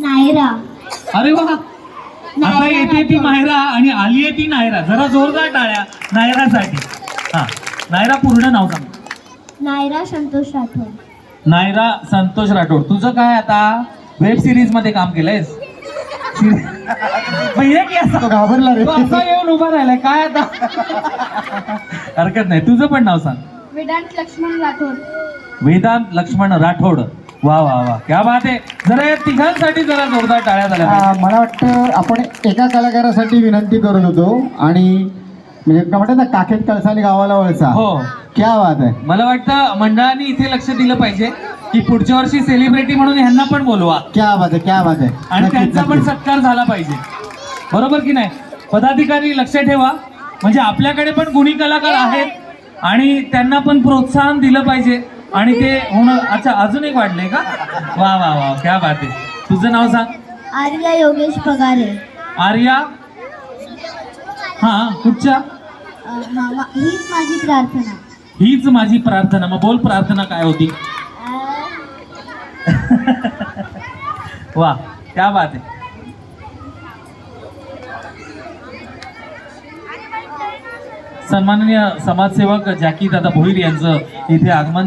नायरा. अरे वा, आता येते ती मायरा आणि आली आहे ती नायरा. जरा जोरदार टाळ्या नायरासाठी. हा, नायरा पूर्ण नाव सांग. नायरा संतोष राठोड. नायरा संतोष राठोड. तुझं काय आता वेब सिरीज मध्ये काम केलंयस? घाबरला रे. तू असा येऊन उभा राहिलाय काय आता? हरकत नाही, तुझं पण नाव सांग. वेदांत लक्ष्मण राठोड. वेदांत लक्ष्मण राठोड. वा वा वा, क्या बात आहे. जरा या तिघांसाठी जरा जोरदार टाळ्या झाल्या पाहिजे. मला वाटतं आपण एका कलाकारासाठी विनंती करत होतो आणि म्हणजे काय म्हणतात ना, काखेत कळसाने गावाला वळसा. हो, क्या बात आहे. मला वाटतं मंडळाने इथे लक्ष दिलं पाहिजे की पुढच्या वर्षी सेलिब्रिटी म्हणून ह्यांना पण बोलवा क्या बात आहे, क्या बात आहे. आणि नक्कीच, त्यांचा पण नक्कीच. सत्कार झाला पाहिजे. बरोबर की नाही? पदाधिकारी लक्ष ठेवा, म्हणजे आपल्याकडे पण गुणी कलाकार आहेत आणि त्यांना पण प्रोत्साहन दिलं पाहिजे आणि ते होणं. अच्छा, अजून एक वाढलंय का? वा वा वा, क्या बात आहे. तुझं नाव सांग. आर्या योगेश पगारे. आर्या. हा, कुठच्या? हीच माझी प्रार्थना. हीच माझी प्रार्थना. मग बोल, प्रार्थना काय होती? वा, क्या बात आहे. सन्माननीय समाजसेवक जॅकी दादा भोईर यांचं इथे आगमन